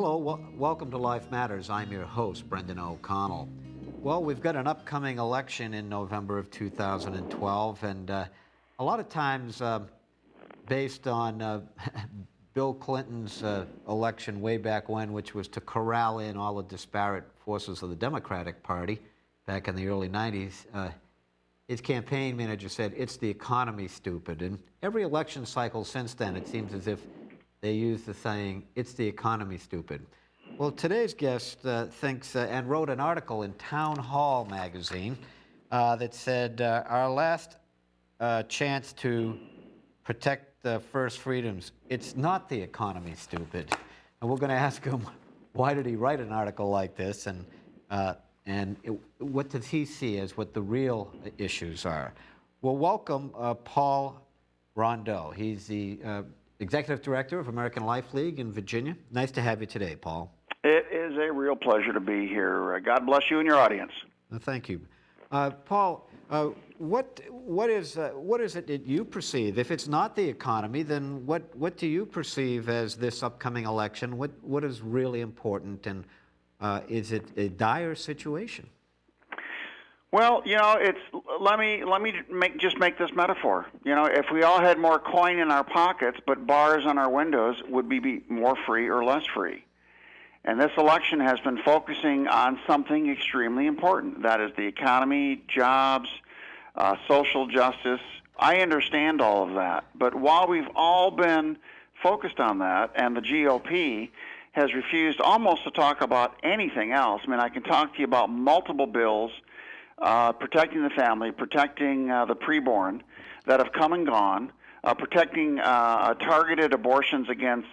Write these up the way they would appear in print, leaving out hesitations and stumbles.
Hello, welcome to Life Matters. I'm your host, Brendan O'Connell. Well, we've got an upcoming election in November of 2012, and a lot of times based on Bill Clinton's election way back when, which was to corral in all the disparate forces of the Democratic Party back in the early 90s, his campaign manager said, "It's the economy, stupid." And every election cycle since then, it seems as if they use the saying, "It's the economy, stupid." Well, today's guest thinks and wrote an article in Town Hall magazine that said, our last chance to protect the first freedoms, it's not the economy, stupid. And we're going to ask him, why did he write an article like this, and what does he see as what the real issues are? Well, welcome Paul Rondeau. He's the Executive Director of American Life League in Virginia. Nice to have you today, Paul. It is a real pleasure to be here. God bless you and your audience. Thank you. Paul, what is it that you perceive? If it's not the economy, then what do you perceive as this upcoming election? What is really important, and is it a dire situation? Well, let me just make this metaphor. If we all had more coin in our pockets, but bars on our windows, would we be more free or less free? And this election has been focusing on something extremely important. That is the economy, jobs, social justice. I understand all of that. But while we've all been focused on that, and the GOP has refused almost to talk about anything else, I mean, I can talk to you about multiple bills protecting the family, protecting the preborn that have come and gone, protecting targeted abortions against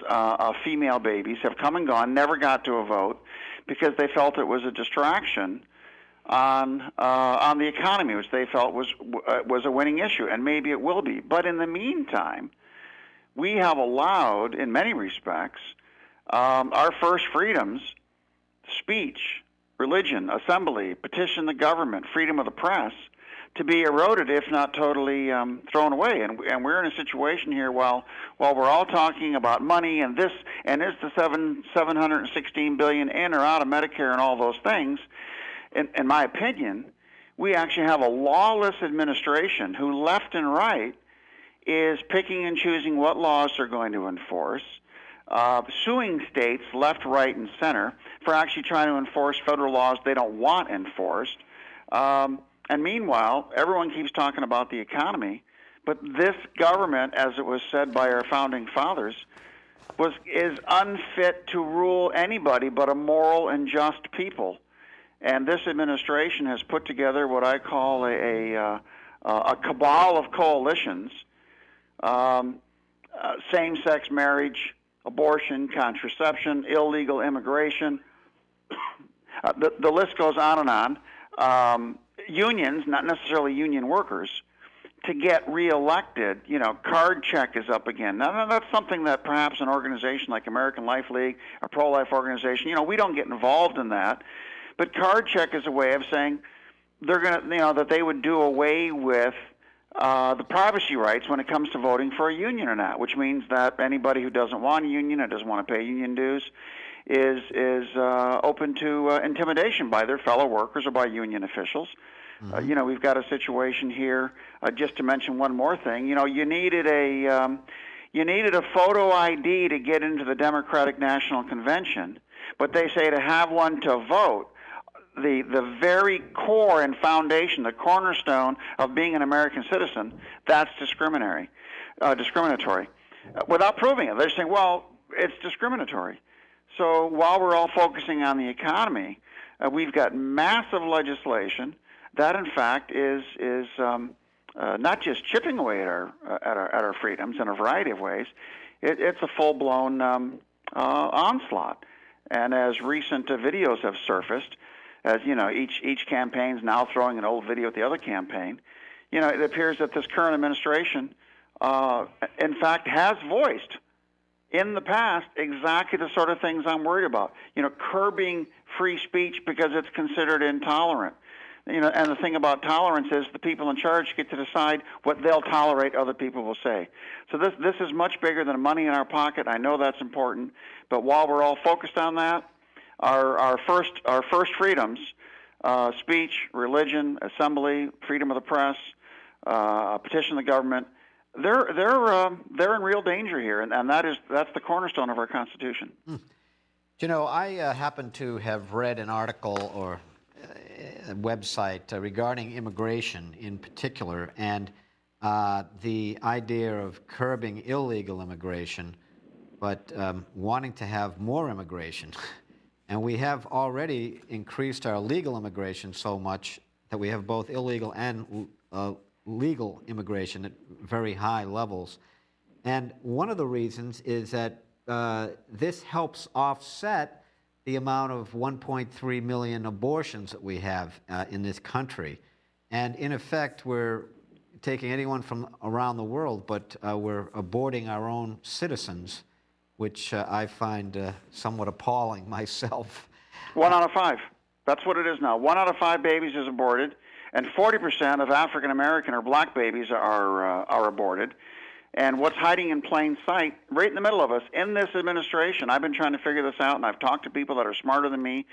female babies have come and gone, never got to a vote because they felt it was a distraction on the economy, which they felt was a winning issue, and maybe it will be. But in the meantime, we have allowed, in many respects, our first freedoms, speech, religion, assembly, petition the government, freedom of the press, to be eroded, if not totally thrown away. And we're in a situation here while we're all talking about money and this, and is the $716 billion in or out of Medicare and all those things, in my opinion, we actually have a lawless administration who, left and right, is picking and choosing what laws they're going to enforce, suing states left, right, and center for actually trying to enforce federal laws they don't want enforced. And meanwhile, everyone keeps talking about the economy, but this government, as it was said by our founding fathers, is unfit to rule anybody but a moral and just people. And this administration has put together what I call a cabal of coalitions, same-sex marriage, abortion, contraception, illegal immigration. The list goes on and on. Unions, not necessarily union workers, to get reelected. Card check is up again. Now, that's something that perhaps an organization like American Life League, a pro-life organization, we don't get involved in that. But card check is a way of saying they're going to, that they would do away with the privacy rights when it comes to voting for a union or not, which means that anybody who doesn't want a union or doesn't want to pay union dues is open to intimidation by their fellow workers or by union officials. Mm-hmm. We've got a situation here. Just to mention one more thing, you needed a photo ID to get into the Democratic National Convention, but they say to have one to vote. The very core and foundation, the cornerstone of being an American citizen, that's discriminatory. Without proving it, they're saying, well, it's discriminatory. So while we're all focusing on the economy, we've got massive legislation that, in fact, is not just chipping away at our freedoms in a variety of ways. It's a full-blown onslaught. And as recent videos have surfaced, as each campaign's now throwing an old video at the other campaign, it appears that this current administration, in fact, has voiced in the past exactly the sort of things I'm worried about. Curbing free speech because it's considered intolerant. And the thing about tolerance is the people in charge get to decide what they'll tolerate other people will say. So this is much bigger than money in our pocket. I know that's important, but while we're all focused on that, our first freedoms, speech, religion, assembly, freedom of the press, petition the government, they're in real danger here, and that's the cornerstone of our Constitution. I happen to have read an article or a website regarding immigration in particular, and the idea of curbing illegal immigration, but wanting to have more immigration. And we have already increased our legal immigration so much that we have both illegal and legal immigration at very high levels. And one of the reasons is that this helps offset the amount of 1.3 million abortions that we have in this country. And in effect, we're taking anyone from around the world, but we're aborting our own citizens, which I find somewhat appalling myself. 1 out of 5. That's what it is now. 1 out of 5 babies is aborted, and 40% of African American or black babies are aborted. And what's hiding in plain sight, right in the middle of us, in this administration, I've been trying to figure this out, and I've talked to people that are smarter than me.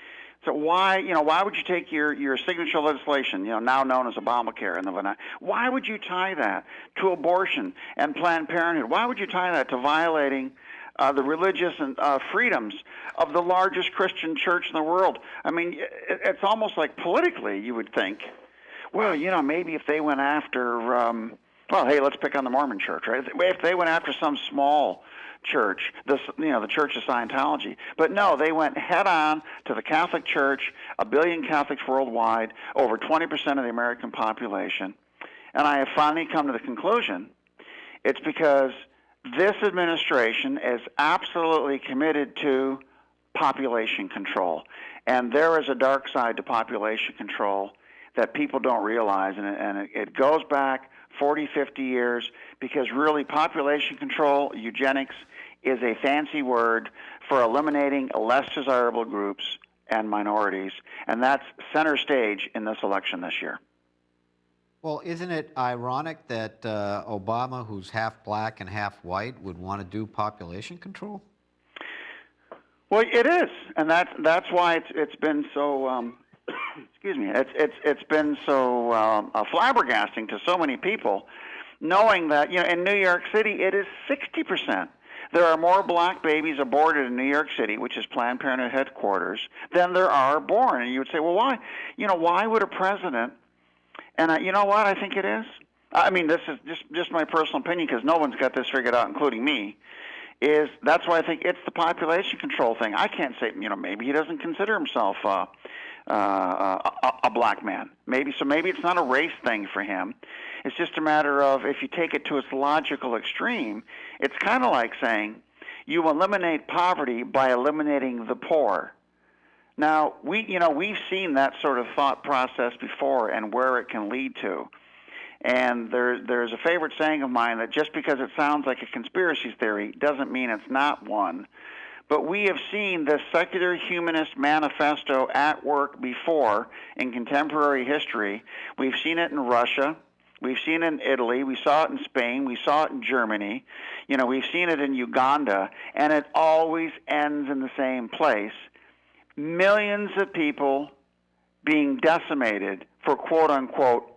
So why would you take your signature legislation, now known as Obamacare, why would you tie that to abortion and Planned Parenthood? Why would you tie that to violating the religious and freedoms of the largest Christian church in the world? I mean, it's almost like politically you would think, well, maybe if they went after, hey, let's pick on the Mormon Church, right? If they went after some small church, the Church of Scientology. But no, they went head on to the Catholic Church, 1 billion Catholics worldwide, over 20% of the American population. And I have finally come to the conclusion it's because this administration is absolutely committed to population control. And there is a dark side to population control that people don't realize, and it goes back 40, 50 years, because really population control, eugenics, is a fancy word for eliminating less desirable groups and minorities, and that's center stage in this election this year. Well, isn't it ironic that Obama, who's half black and half white, would want to do population control? Well, it is, and that's why it's been so. Excuse me. It's been so flabbergasting to so many people, knowing that in New York City it is 60%. There are more black babies aborted in New York City, which is Planned Parenthood headquarters, than there are born. And you would say, well, why? Why would a president? And you know what? I think it is. I mean, this is just my personal opinion, because no one's got this figured out, including me. That's why I think it's the population control thing. I can't say, maybe he doesn't consider himself a black man. Maybe it's not a race thing for him. It's just a matter of, if you take it to its logical extreme, it's kind of like saying you eliminate poverty by eliminating the poor. Now, we've seen that sort of thought process before and where it can lead to. And there's a favorite saying of mine that just because it sounds like a conspiracy theory doesn't mean it's not one. But we have seen this secular humanist manifesto at work before in contemporary history. We've seen it in Russia. We've seen it in Italy. We saw it in Spain. We saw it in Germany. We've seen it in Uganda. And it always ends in the same place. Millions of people being decimated for, quote unquote,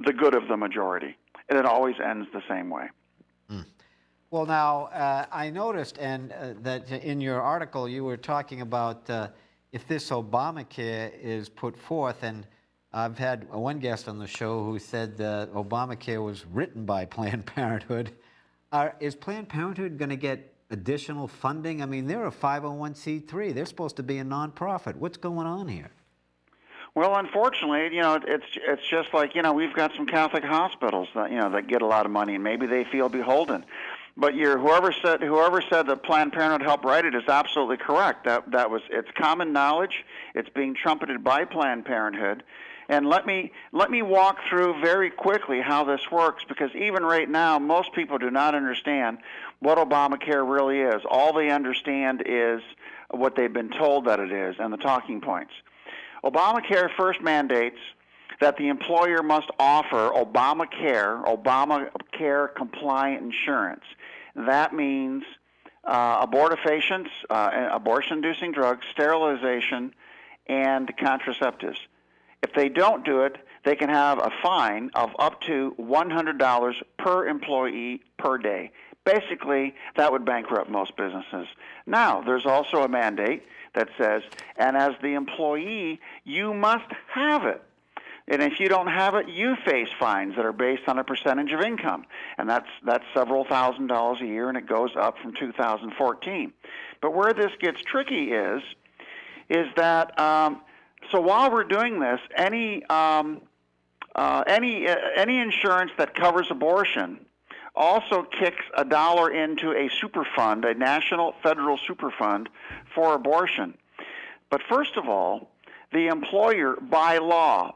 the good of the majority. And it always ends the same way. Well, now, I noticed that in your article you were talking about if this Obamacare is put forth, and I've had one guest on the show who said that Obamacare was written by Planned Parenthood. Is Planned Parenthood going to get additional funding? I mean, they're a 501c3. They're supposed to be a nonprofit. What's going on here? Well, unfortunately, it's just like, we've got some Catholic hospitals that get a lot of money, and maybe they feel beholden. But whoever said that Planned Parenthood helped write it is absolutely correct. It's common knowledge. It's being trumpeted by Planned Parenthood. And let me walk through very quickly how this works, because even right now, most people do not understand what Obamacare really is. All they understand is what they've been told that it is and the talking points. Obamacare first mandates that the employer must offer Obamacare compliant insurance. That means abortifacients, abortion-inducing drugs, sterilization, and contraceptives. If they don't do it, they can have a fine of up to $100 per employee per day. Basically, that would bankrupt most businesses. Now, there's also a mandate that says, and as the employee, you must have it. And if you don't have it, you face fines that are based on a percentage of income. And that's several $1,000s a year, and it goes up from 2014. But where this gets tricky is that, so while we're doing this, any insurance that covers abortion also kicks $1 into a super fund, a national federal super fund for abortion. But first of all, the employer, by law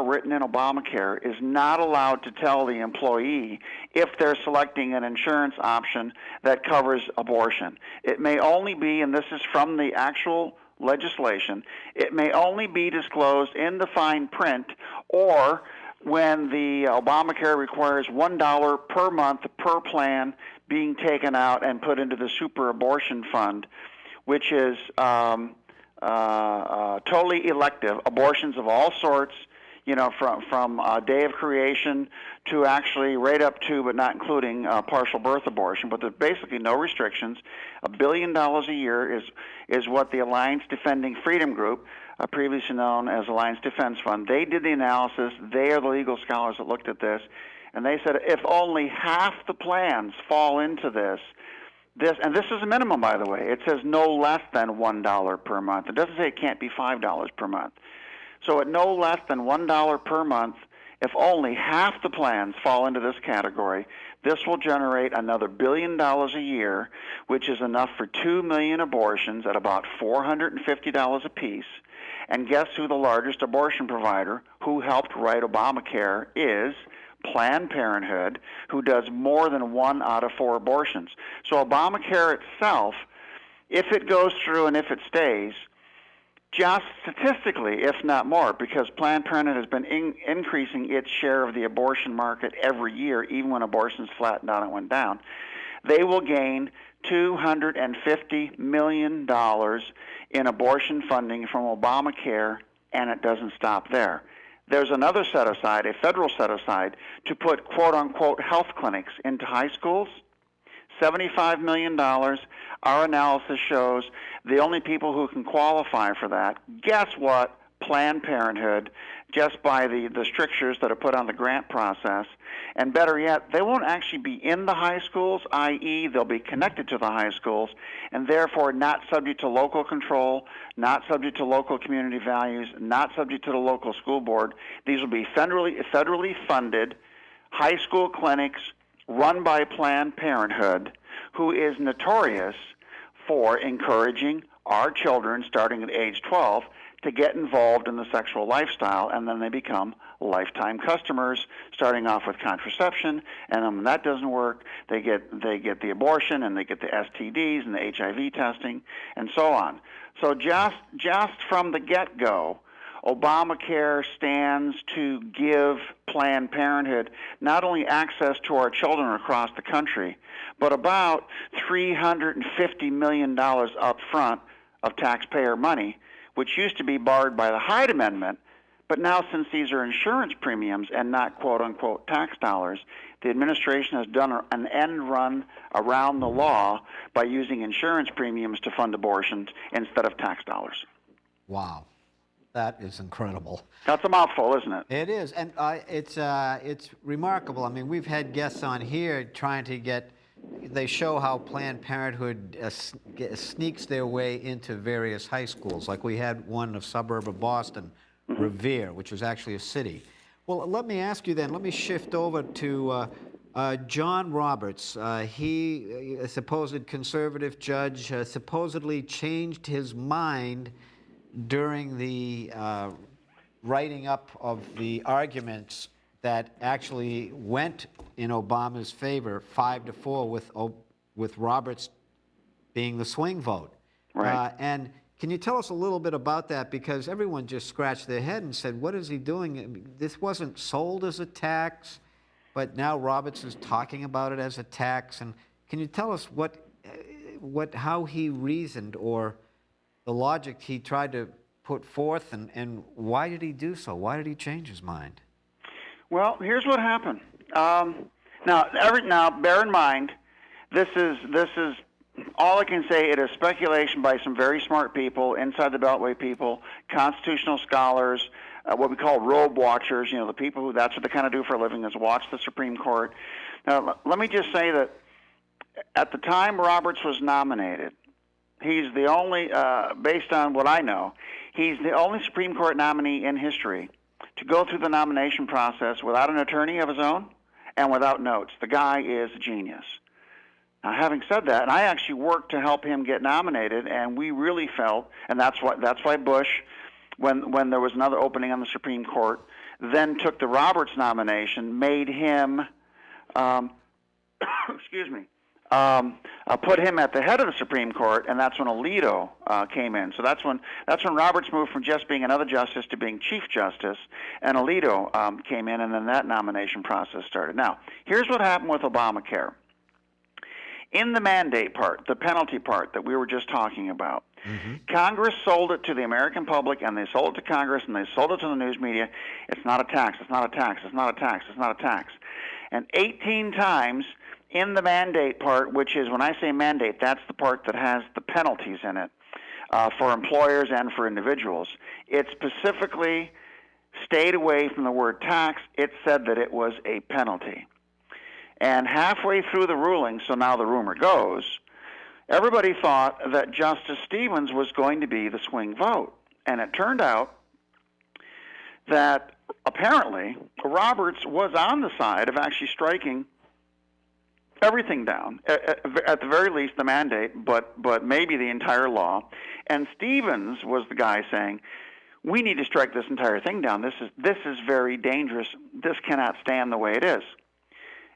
written in Obamacare, is not allowed to tell the employee if they're selecting an insurance option that covers abortion. It may only be, and this is from the actual legislation, it may only be disclosed in the fine print or when the Obamacare requires $1 per month per plan being taken out and put into the super abortion fund, which is totally elective, abortions of all sorts, from day of creation to actually right up to but not including partial birth abortion. But there's basically no restrictions. $1 billion a year is what the Alliance Defending Freedom Group, previously known as Alliance Defense Fund, they did the analysis. They are the legal scholars that looked at this, and they said if only half the plans fall into this, and this is a minimum, by the way. It says no less than $1 per month. It doesn't say it can't be $5 per month. So at no less than $1 per month, if only half the plans fall into this category, this will generate another $1 billion a year, which is enough for 2 million abortions at about $450 apiece. And guess who the largest abortion provider who helped write Obamacare is? Planned Parenthood, who does more than 1 out of 4 abortions. So Obamacare itself, if it goes through and if it stays, just statistically, if not more, because Planned Parenthood has been increasing its share of the abortion market every year, even when abortions flattened out and went down, they will gain $250 million in abortion funding from Obamacare, and it doesn't stop there. There's another set-aside, a federal set-aside, to put quote-unquote health clinics into high schools. $75 million. Our analysis shows the only people who can qualify for that, guess what? Planned Parenthood, just by the strictures that are put on the grant process. And better yet, they won't actually be in the high schools, i.e. they'll be connected to the high schools, and therefore not subject to local control, not subject to local community values, not subject to the local school board. These will be federally funded high school clinics run by Planned Parenthood, who is notorious for encouraging our children, starting at age 12, to get involved in the sexual lifestyle, and then they become lifetime customers, starting off with contraception, and then when that doesn't work, they get the abortion, and they get the STDs and the HIV testing, and so on. So just from the get-go, Obamacare stands to give Planned Parenthood not only access to our children across the country, but about $350 million up front of taxpayer money, which used to be barred by the Hyde Amendment, but now since these are insurance premiums and not quote-unquote tax dollars, the administration has done an end run around the law by using insurance premiums to fund abortions instead of tax dollars. Wow. That is incredible. That's a mouthful, isn't it? It is, and it's remarkable. I mean, we've had guests on here trying to get. They show how Planned Parenthood sneaks their way into various high schools. Like we had one in a suburb of Boston, Revere, which was actually a city. Well, let me ask you then. Let me shift over to John Roberts. He, a supposed conservative judge, supposedly changed his mind during the writing up of the arguments that actually went in Obama's favor, 5-4, with Roberts being the swing vote. Right. And Can you tell us a little bit about that? Because everyone just scratched their head and said, what is he doing? I mean, this wasn't sold as a tax, but now Roberts is talking about it as a tax. And can you tell us how he reasoned, or the logic he tried to put forth, and why did he do so? Why did he change his mind? Well, here's what happened. Now, bear in mind, this is all I can say. It is speculation by some very smart people inside the Beltway people, constitutional scholars, what we call robe watchers. You know, the people who that's what they kind of do for a living, is watch the Supreme Court. Now, let me just say that at the time Roberts was nominated, he's the only, based on what I know, he's the only Supreme Court nominee in history to go through the nomination process without an attorney of his own and without notes. The guy is a genius. Now, having said that, and I actually worked to help him get nominated, and we really felt, and that's why Bush, when there was another opening on the Supreme Court, then took the Roberts nomination, made him, put him at the head of the Supreme Court, and that's when Alito came in. So that's when Roberts moved from just being another justice to being Chief Justice, and Alito came in, and then that nomination process started. Now, here's what happened with Obamacare. In the mandate part, the penalty part that we were just talking about, Congress sold it to the American public, and they sold it to Congress, and they sold it to the news media. It's not a tax, it's not a tax, it's not a tax, it's not a tax. And 18 times in the mandate part, which is, when I say mandate, that's the part that has the penalties in it for employers and for individuals. It specifically stayed away from the word tax. It said that it was a penalty. And halfway through the ruling, so now the rumor goes, everybody thought that Justice Stevens was going to be the swing vote. And it turned out that apparently Roberts was on the side of actually striking everything down, at the very least the mandate, but maybe the entire law. And Stevens was the guy saying, we need to strike this entire thing down. This is very dangerous. This cannot stand the way it is.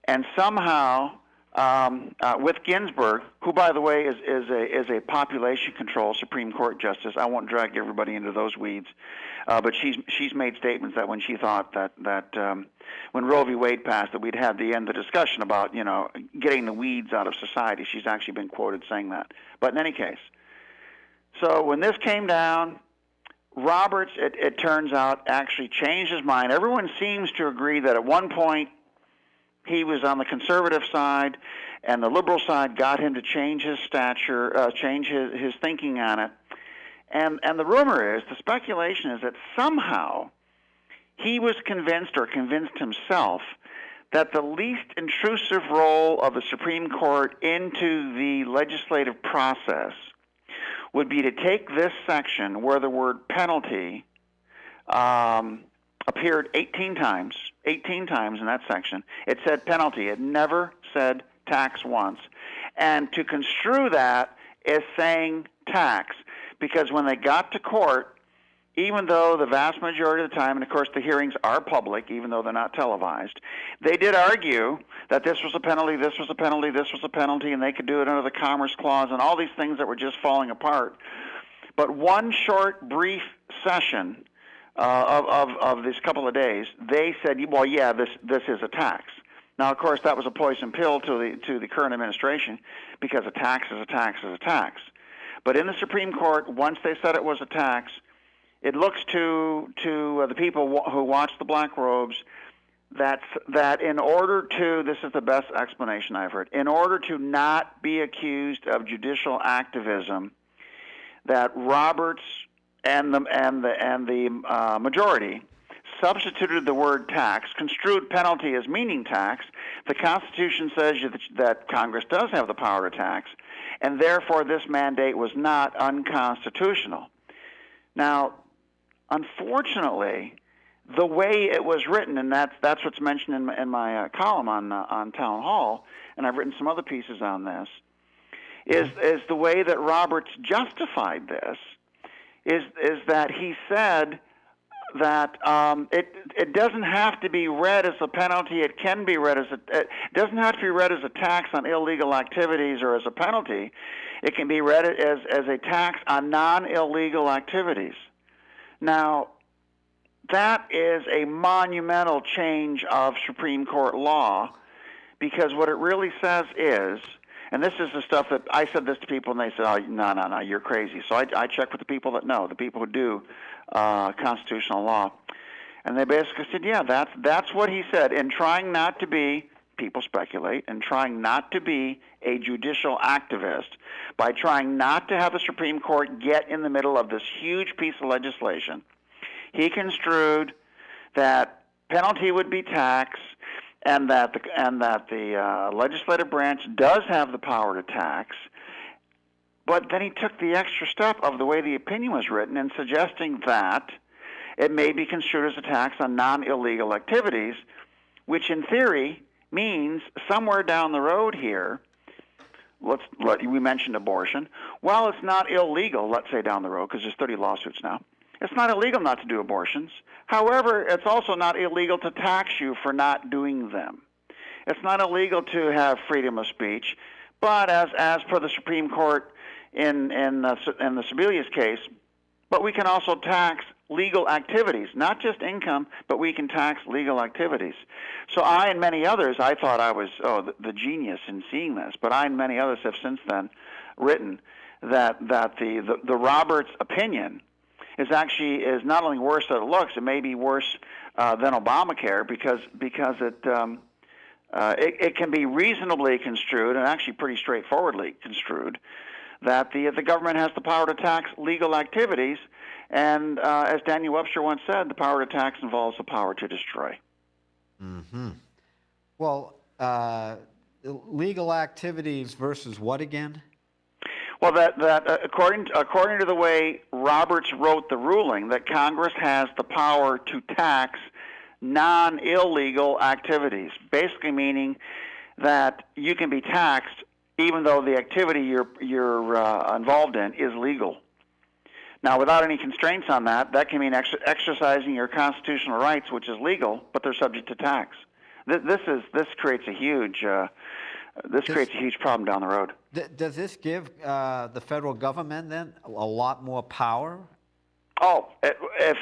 And somehow, with Ginsburg, who, by the way, is a population control Supreme Court justice. I won't drag everybody into those weeds, but she's made statements that when she thought that when Roe v. Wade passed, that we'd have the end of the discussion about, you know, getting the weeds out of society. She's actually been quoted saying that. But in any case, so when this came down, Roberts, it turns out, actually changed his mind. Everyone seems to agree that at one point he was on the conservative side, and the liberal side got him to change his stature, change his thinking on it. And the rumor is, the speculation is that somehow he was convinced, or convinced himself, that the least intrusive role of the Supreme Court into the legislative process would be to take this section where the word penalty appeared 18 times in that section. It said penalty. It never said tax once. And to construe that as saying tax, because when they got to court, even though the vast majority of the time, and of course the hearings are public, even though they're not televised, they did argue that this was a penalty, this was a penalty, this was a penalty, and they could do it under the Commerce Clause and all these things that were just falling apart. But one short, brief session of this couple of days, they said, well, yeah, this is a tax. Now, of course, that was a poison pill to the current administration, because a tax is a tax is a tax. But in the Supreme Court, once they said it was a tax, it looks to the people who watch the black robes that in order to, this is the best explanation I've heard, in order to not be accused of judicial activism, that Roberts and the majority substituted the word tax, construed penalty as meaning tax. The Constitution says that Congress does have the power to tax, and therefore this mandate was not unconstitutional. Now, unfortunately, the way it was written, and that's what's mentioned in my column on Town Hall, and I've written some other pieces on this, is the way that Roberts justified this, is that he said, it doesn't have to be read as a penalty. It can be read as it doesn't have to be read as a tax on illegal activities or as a penalty. It can be read as a tax on non-illegal activities. Now, that is a monumental change of Supreme Court law, because what it really says is, and this is the stuff that I said this to people, and they said, "Oh, no, you're crazy." So I checked with the people that know, the people who do constitutional law, and they basically said, "Yeah, that's what he said." In trying not to be, people speculate, and trying not to be a judicial activist, by trying not to have the Supreme Court get in the middle of this huge piece of legislation, he construed that penalty would be tax, and that the legislative branch does have the power to tax. But then he took the extra step of the way the opinion was written in suggesting that it may be construed as a tax on non-illegal activities, which in theory means somewhere down the road here, we mentioned abortion. While it's not illegal, let's say down the road, because there's 30 lawsuits now, it's not illegal not to do abortions. However, it's also not illegal to tax you for not doing them. It's not illegal to have freedom of speech, but as per the Supreme Court in the Sebelius case, but we can also tax legal activities, not just income, but we can tax legal activities. So I and many others, I thought I was the genius in seeing this, but I and many others have since then written that the Roberts opinion is not only worse than it looks, it may be worse than Obamacare, because it can be reasonably construed, and actually pretty straightforwardly construed, that the government has the power to tax legal activities, and as Daniel Webster once said, the power to tax involves the power to destroy. Mm-hmm. Well, legal activities versus what again? Well, that according to the way Roberts wrote the ruling, that Congress has the power to tax non-illegal activities, basically meaning that you can be taxed even though the activity you're involved in is legal. Now, without any constraints on that can mean exercising your constitutional rights, which is legal, but they're subject to tax. This creates a huge problem down the road. Does this give the federal government then a lot more power? Oh, if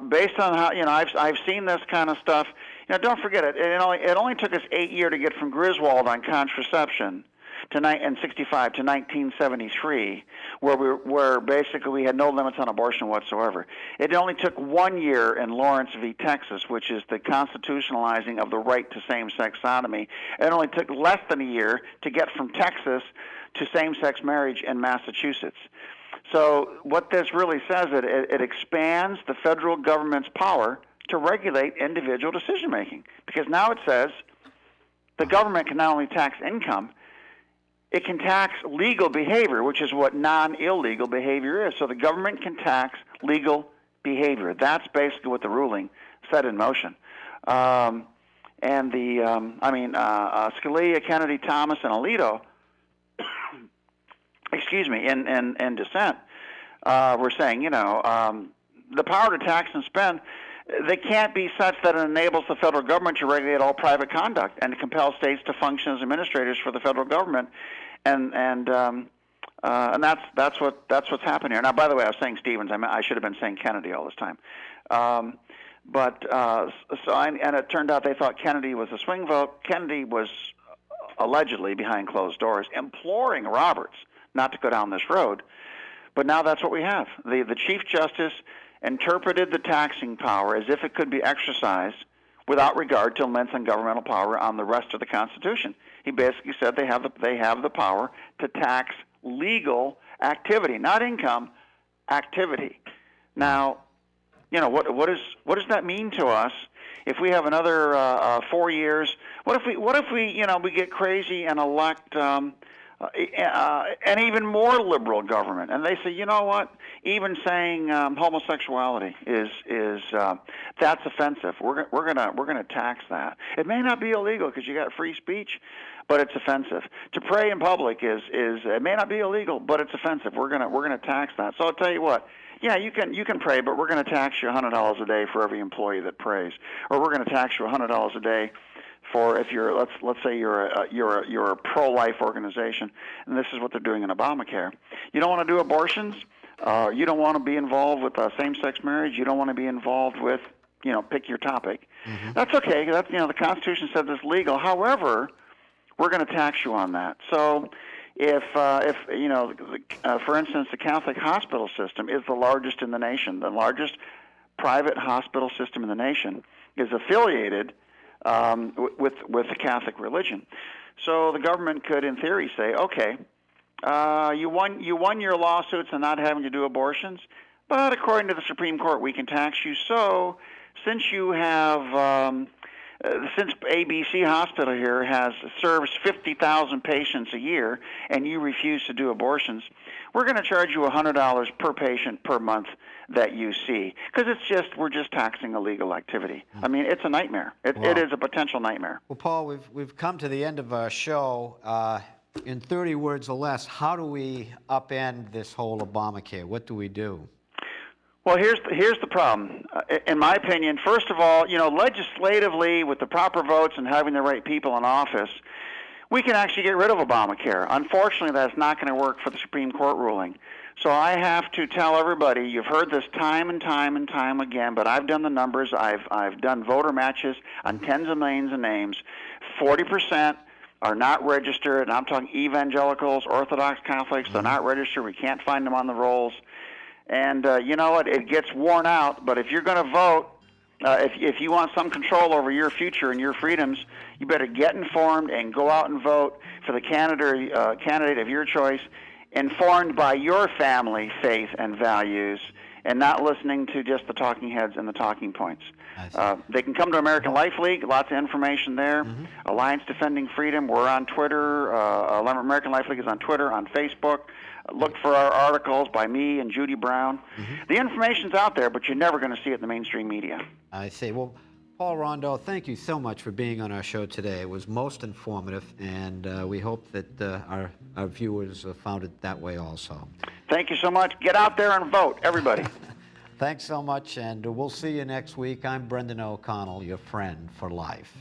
based on how I've seen this kind of stuff. Don't forget it. It only took us 8 years to get from Griswold on contraception in '65 to 1973, where basically we had no limits on abortion whatsoever. It only took 1 year in Lawrence v. Texas, which is the constitutionalizing of the right to same-sex sodomy. It only took less than a year to get from Texas to same-sex marriage in Massachusetts. So what this really says, it expands the federal government's power to regulate individual decision-making, because now it says the government can not only tax income, it can tax legal behavior, which is what non-illegal behavior is. So the government can tax legal behavior. That's basically what the ruling set in motion. Scalia, Kennedy, Thomas, and Alito, in dissent, were saying, the power to tax and spend, they can't be such that it enables the federal government to regulate all private conduct and to compel states to function as administrators for the federal government, and that's what's happening here. Now, by the way, I was saying Stevens. I should have been saying Kennedy all this time. And it turned out they thought Kennedy was a swing vote. Kennedy was allegedly behind closed doors imploring Roberts not to go down this road. But now that's what we have. The Chief Justice interpreted the taxing power as if it could be exercised without regard to limits on governmental power on the rest of the Constitution. He basically said they have the power to tax legal activity, not income, activity. Now, what does that mean to us if we have another 4 years? What if we get crazy and elect an even more liberal government, and they say, you know what? Even saying homosexuality is that's offensive. We're gonna tax that. It may not be illegal because you got free speech, but it's offensive. To pray in public is it may not be illegal, but it's offensive. We're gonna tax that. So I'll tell you what. Yeah, you can pray, but we're going to tax you $100 a day for every employee that prays, or we're going to tax you $100 a day for if you're let's say you're a pro-life organization, and this is what they're doing in Obamacare. You don't want to do abortions. You don't want to be involved with same-sex marriage. You don't want to be involved with, pick your topic. Mm-hmm. That's okay. That's the Constitution says it's legal. However, we're going to tax you on that. So, if for instance, the Catholic hospital system is the largest in the nation, the largest private hospital system in the nation is affiliated with the Catholic religion. So the government could, in theory, say, okay, you won your lawsuits on not having to do abortions, but according to the Supreme Court, we can tax you. So since you have since ABC Hospital here serves 50,000 patients a year, and you refuse to do abortions, we're going to charge you $100 per patient per month that you see, because we're just taxing illegal activity. I mean, it's a nightmare. It is a potential nightmare. Well, Paul, we've come to the end of our show. In 30 words or less, how do we upend this whole Obamacare? What do we do? Well, here's the problem. In my opinion, first of all, legislatively, with the proper votes and having the right people in office, we can actually get rid of Obamacare. Unfortunately, that's not going to work for the Supreme Court ruling. So I have to tell everybody, you've heard this time and time and time again, but I've done the numbers. I've done voter matches on tens of millions of names. 40% are not registered, and I'm talking evangelicals, Orthodox Catholics. They're not registered. We can't find them on the rolls. And you know what? It gets worn out. But if you're going to vote, if you want some control over your future and your freedoms, you better get informed and go out and vote for the candidate of your choice, informed by your family, faith, and values, and not listening to just the talking heads and the talking points. They can come to American Life League. Lots of information there. Mm-hmm. Alliance Defending Freedom. We're on Twitter. American Life League is on Twitter, on Facebook. Look for our articles by me and Judy Brown. Mm-hmm. The information's out there, but you're never going to see it in the mainstream media. I see. Well, Paul Rondeau, thank you so much for being on our show today. It was most informative, and we hope that our viewers found it that way also. Thank you so much. Get out there and vote, everybody. Thanks so much, and we'll see you next week. I'm Brendan O'Connell, your friend for life.